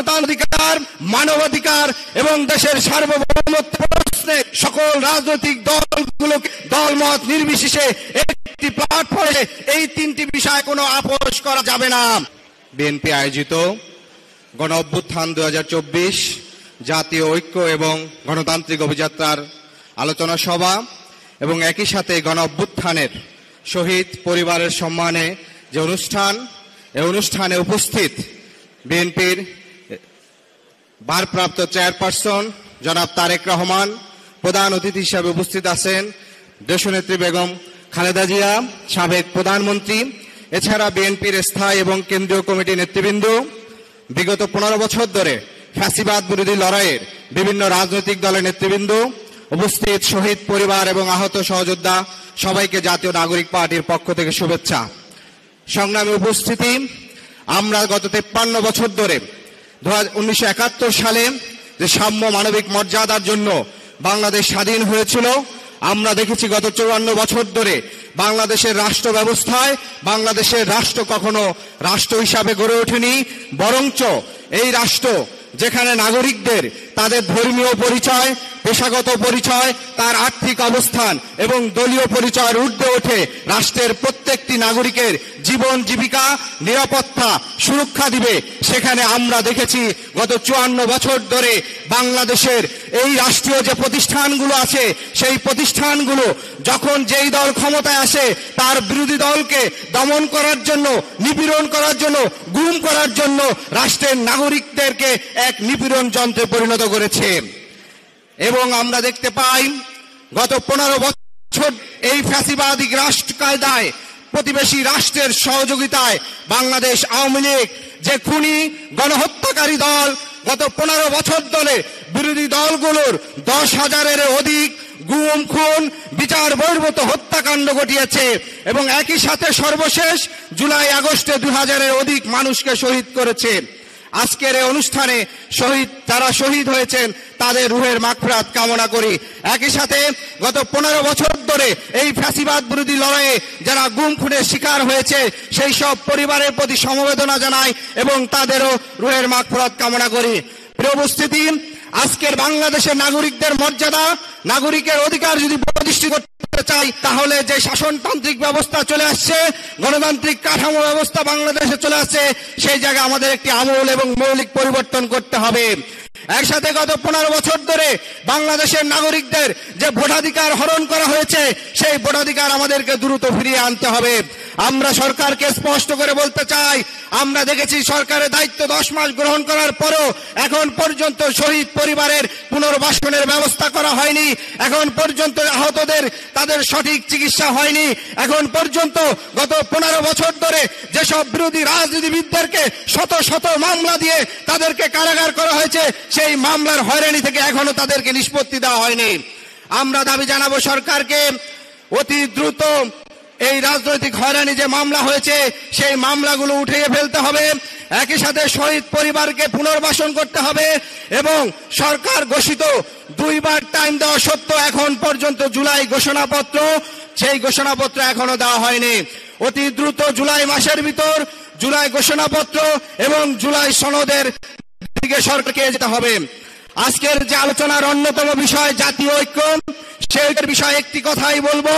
গণতান্ত্রিকার, মানবাধিকার এবং দেশের সার্বভৌমত্ব প্রশ্নে সকল রাজনৈতিক দলগুলোকে দলমত নির্বিশেষে একটি প্ল্যাটফর্মে এই তিনটি বিষয় কোনো আপোষ করা যাবে না। বিএনপি আয়োজিত গণ অভ্যুত্থান 2024 জাতীয় ঐক্য এবং গণতান্ত্রিক অভিযাত্রার আলোচনা সভা এবং একই সাথে গণ অভ্যুত্থানের শহীদ পরিবারের সম্মানে যে অনুষ্ঠান, এই অনুষ্ঠানে উপস্থিত বিএনপির ভারপ্রাপ্ত চেয়ারপারসন জনাব তারেক রহমান, প্রধান অতিথি হিসাবে উপস্থিত আছেন দেশনেত্রী বেগম খালেদা জিয়া, সাবেক প্রধানমন্ত্রী, এছাড়া বিএনপির স্থায়ী এবং কেন্দ্রীয় কমিটির নেতৃবৃন্দ, বিগত 15 বছর ধরে ফ্যাসিবাদ বিরোধী লড়াইয়ের বিভিন্ন রাজনৈতিক দলের নেতৃবৃন্দ, উপস্থিত শহীদ পরিবার এবং আহত সহযোদ্ধা সবাইকে জাতীয় নাগরিক পার্টির পক্ষ থেকে শুভেচ্ছা। সংগ্রামী উপস্থিতি, আমরা গত 53 বছর ধরে 1971 সালে যে সাম্য মানবিক মর্যাদার জন্য বাংলাদেশ স্বাধীন হয়েছিল, আমরা দেখেছি গত 54 বছর ধরে বাংলাদেশের রাষ্ট্র ব্যবস্থায় বাংলাদেশের রাষ্ট্র কখনো রাষ্ট্র হিসাবে গড়ে ওঠেনি, বরঞ্চ এই রাষ্ট্র যেখানে নাগরিকদের তাদের ধর্মীয় পরিচয়, পেশাগত পরিচয়, তার আর্থিক অবস্থান এবং দলীয় পরিচয়ের ঊর্ধ্বে ওঠে রাষ্ট্রের প্রত্যেকটি নাগরিকের জীবন জীবিকা, নিরাপত্তা, সুরক্ষা দিবে, সেখানে আমরা দেখেছি গত 54 বছর ধরে বাংলাদেশের এই রাষ্ট্রীয় যে প্রতিষ্ঠানগুলো আছে, সেই প্রতিষ্ঠানগুলো যখন যেই দল ক্ষমতায় আসে তার বিরোধী দলকে দমন করার জন্য, নিপীড়ন করার জন্য, গুম করার জন্য রাষ্ট্রের নাগরিকদেরকে এক নিপীড়ন যন্ত্রে পরিণত করেছে। এবং আমরা দেখতে পাই গত 15 বছর এই ফ্যাসিবাদী রাষ্ট্র কায়দায় প্রতিবেশী রাষ্ট্রের সহযোগিতায় বাংলাদেশ আওয়ামী লীগ যে খুনি গণহত্যাকারী দল, গত 15 বছর ধরে বিরোধী দলগুলোর 10,000-এর অধিক গুম, খুন, বিচার বহির্ভূত হত্যাকাণ্ড ঘটিয়েছে এবং একই সাথে সর্বশেষ জুলাই আগস্টে 2000-এর অধিক মানুষকে শহীদ করেছে। আজকের এই অনুষ্ঠানে যারা শহীদ হয়েছেন তাদের রুহের মাগফিরাত কামনা করি। একই সাথে গত 15 বছর ধরে এই ফ্যাসিবাদ বিরোধী লড়াইয়ে যারা গুম খুনের শিকার হয়েছে সেই সব পরিবারের প্রতি সমবেদনা জানাই এবং তাদেরও রুহের মাগফিরাত কামনা করি। প্রিয় উপস্থিতি, আজকের বাংলাদেশের নাগরিকদের মর্যাদা, নাগরিকের অধিকার যদি প্রতিষ্ঠিত করতে চাই তাহলে যে শাসনতান্ত্রিক ব্যবস্থা চলে আসছে, গণতান্ত্রিক কাঠামো ব্যবস্থা বাংলাদেশে চলে আসছে, সেই জায়গায় আমাদের একটি আমূল এবং মৌলিক পরিবর্তন করতে হবে। একসাথে গত 15 বছর ধরে বাংলাদেশের নাগরিকদের যে ভোটাধিকার হরণ করা হয়েছে, সেই ভোটাধিকার আমাদেরকে দ্রুত ফিরিয়ে আনতে হবে। আমরা সরকারকে স্পষ্ট করে বলতে চাই, আমরা দেখেছি সরকারের দায়িত্ব 10 মাস গ্রহণ করার পরও এখন পর্যন্ত শহীদ পরিবারের পুনর্বাসনের ব্যবস্থা করা হয়নি, এখন পর্যন্ত আহতদের তাদের সঠিক চিকিৎসা হয়নি, এখন পর্যন্ত গত 15 বছর ধরে যেসব বিরোধী রাজনীতিবিদদেরকে শত শত মামলা দিয়ে তাদেরকে কারাগার করা হয়েছে, সেই মামলার হয়রানি থেকে এখনো তাদেরকে নিষ্পত্তি দেওয়া হয়নি। আমরা দাবি জানাবো সরকারকে অতি দ্রুত এই রাজনৈতিক হয়রানি যে মামলা হয়েছে সেই মামলাগুলো উঠিয়ে ফেলতে হবে, একই সাথে শহীদ পরিবারকে পুনর্বাসন করতে হবে এবং সরকার ঘোষিত 2 বার টাইম দেওয়া সত্ত্বেও এখন পর্যন্ত জুলাই ঘোষণাপত্র, সেই ঘোষণাপত্র এখনো দেওয়া হয়নি। অতি দ্রুত জুলাই মাসের ভিতর জুলাই ঘোষণাপত্র এবং জুলাই সনদের দিকে সরকারকে যেতে হবে। আজকের যে আলোচনার অন্যতম বিষয় জাতীয় ঐক্য, সেই বিষয়ে একটি কথাই বলবো,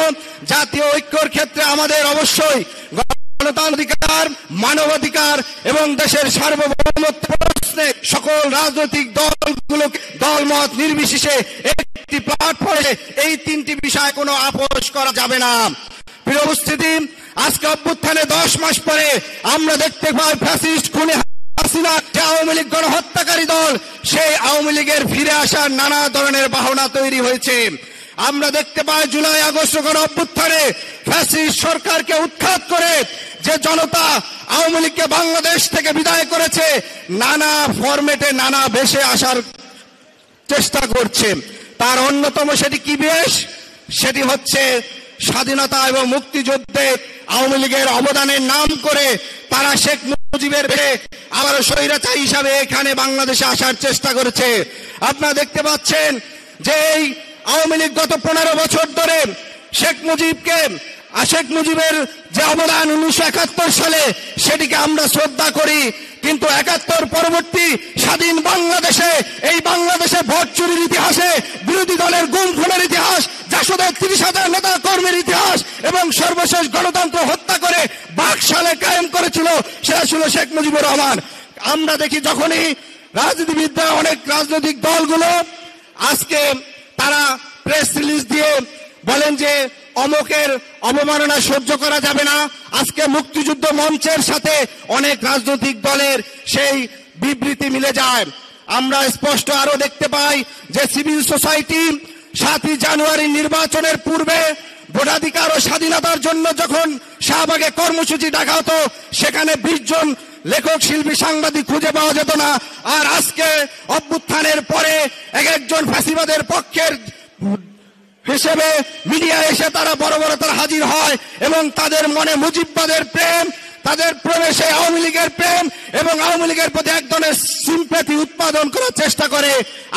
জাতীয় ঐক্যর ক্ষেত্রে আমাদের অবশ্যই গণতান্ত্রিকার, মানবাধিকার এবং দেশের সার্বভৌমত্ব প্রশ্নে সকল রাজনৈতিক দলগুলোকে দলমত নির্বিশেষে একটি প্ল্যাটফর্মে এই তিনটি বিষয় কোনো আপোষ করা যাবে না। প্রিয় উপস্থিতি, আজকে অভ্যুত্থানে 10 মাস পরে আমরা দেখতে পাই ফ্যাসিস্ট খুনি হাসিনা যে আওয়ামী লীগ গণহত্যাকারী দল, সেই আওয়ামী লীগের ফিরে আসার নানা ধরনের বাহনা তৈরি হয়েছে। আমরা দেখতে পাই জুলাই আগস্ট গণ অভ্যুত্থানে ফ্যাসিস্ট সরকারকে উৎখাত করে যে জনতা আওয়ামী লীগকে বাংলাদেশ থেকে বিদায় করেছে, নানা ফরম্যাটে নানা বেশে আসার চেষ্টা করছে। তার অন্যতম সেটি কি বেশ? সেটি হচ্ছে স্বাধীনতা এবং মুক্তিযুদ্ধে আওয়ামী লীগের অবদানের নাম করে তারা শেখ মুজিবের আবার স্বৈরাচারী হিসাবে এখানে বাংলাদেশে আসার চেষ্টা করেছে। আপনারা দেখতে পাচ্ছেন যে এই আওয়ামী লীগ গত 15 বছর ধরে শেখ মুজিবের যে অবদান 1971 সালে, সেটিকে আমরা শ্রদ্ধা করি, কিন্তু ৭১ পরবর্তী স্বাধীন বাংলাদেশে, এই বাংলাদেশে ভোট চুরির ইতিহাসে, বিরোধী দলের গুম খুনের ইতিহাস, জাসদের ৩০,০০০ নেতা কর্মীর ইতিহাস এবং সর্বশেষ গণতন্ত্র হত্যা করে বাকশালে কায়েম করেছিল, সেটা ছিল শেখ মুজিবুর রহমান। আমরা দেখি যখনই রাজনীতিবিদরা, অনেক রাজনৈতিক দলগুলো আজকে তারা প্রেস রিলিজ দিয়ে বলেন যে অমকের অবমাননা সহ্য করা যাবে না, আজকে মুক্তিযুদ্ধ মঞ্চের সাথে অনেক রাজনৈতিক দলের সেই বিবৃতি মিলে যায়। আমরা স্পষ্ট আরো দেখতে পাই যে সিভিল সোসাইটি ৭ই জানুয়ারি নির্বাচনের পূর্বে ভোটাধিকার ও স্বাধীনতার জন্য যখন শাহবাগে কর্মসূচি ডাকা হতো, সেখানে ২০ জন লেখক, শিল্পী, সাংবাদিক খুঁজে পাওয়া যেত না। আর আজকে অভ্যুত্থানের পরে এক একজন ফ্যাসিবাদের পক্ষের হিসেবে মিডিয়া এসে তারা বড় বড় তারা হাজির হয় এবং তাদের মনে মুজিববাদের প্রেম, তাদের প্রবেশে আওয়ামী লীগের প্রেম এবং আওয়ামী লীগের প্রতি এক ধরনের সিম্প্যাথি উৎপাদন করার চেষ্টা করে।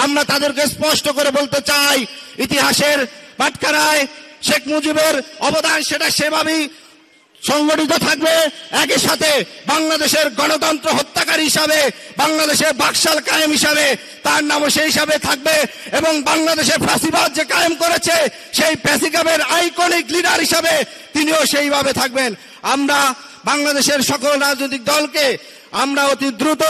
আমরা তাদেরকে স্পষ্ট করে বলতে চাই, ইতিহাসের বাটখারায় শেখ মুজিবের অবদান সেটা সেভাবেই সংগঠিত থাকবে। একই সাথে বাংলাদেশের গণতন্ত্র হত্যাকারী হিসাবে, বাংলাদেশের বাকশাল কায়েম হিসাবে তার নামও সেই হিসাবে থাকবে এবং বাংলাদেশে ফ্যাসিবাদ যে কায়েম করেছে সেই ফ্যাসিবাদের আইকনিক লিডার হিসাবে তিনিও সেইভাবে থাকবেন। আমরা বাংলাদেশের সকল রাজনৈতিক দলকে আমরা অতি দ্রুত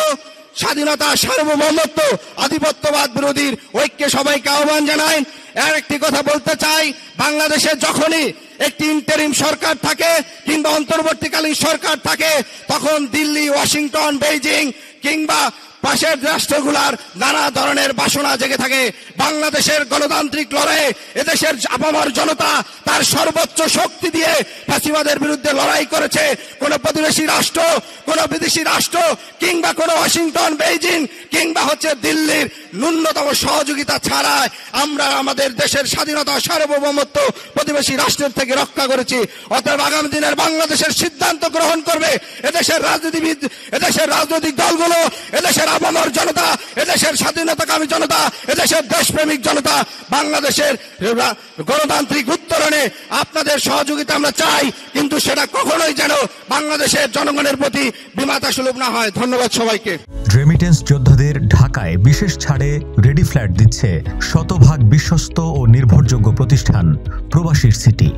স্বাধীনতা, সার্বভৌমত্ব, আধিপত্যবাদ বিরোধীর ঐক্যে সবাইকে আহ্বান জানাই। আর একটি কথা বলতে চাই, বাংলাদেশে যখনই একটি ইন্টারিম সরকার থাকে কিংবা অন্তর্বর্তীকালীন সরকার থাকে, তখন দিল্লি, ওয়াশিংটন, বেইজিং কিংবা পাশের রাষ্ট্রগুলার নানা ধরনের বাসনা জেগে থাকে। বাংলাদেশের গণতান্ত্রিক লড়াইয়ে এদেশের আপামর জনতা তার সর্বোচ্চ শক্তি দিয়ে ফ্যাসিবাদের বিরুদ্ধে লড়াই করেছে। কোন প্রতিবেশী রাষ্ট্র, কোন বিদেশি রাষ্ট্র কিংবা কোন ওয়াশিংটন, বেইজিং কিংবা দিল্লির ন্যূনতম সহযোগিতা ছাড়াই আমরা আমাদের দেশের স্বাধীনতা, সার্বভৌমত্ব প্রতিবেশী রাষ্ট্রের থেকে রক্ষা করেছি। অতএব আগামী দিনের বাংলাদেশের সিদ্ধান্ত গ্রহণ করবে এদেশের রাজনীতিবিদ, এদেশের রাজনৈতিক দলগুলো, এদেশের আপামর জনতা, এদেশের স্বাধীনতাকামী জনতা, এদেশের দেশপ্রেমিক জনতা। বাংলাদেশের গণতান্ত্রিক উত্তরণে আপনাদের সহযোগিতা আমরা চাই, কিন্তু সেটা কখনোই যেন বাংলাদেশের জনগণের প্রতি বিমাতা সুলভ না হয়। ধন্যবাদ সবাইকে। রেমিটেন্স যোদ্ধাদের ঢাকায় বিশেষ ছাড়ে রেডি ফ্ল্যাট দিচ্ছে শতভাগ বিশ্বস্ত ও নির্ভরযোগ্য প্রতিষ্ঠান প্রবাসীর সিটি।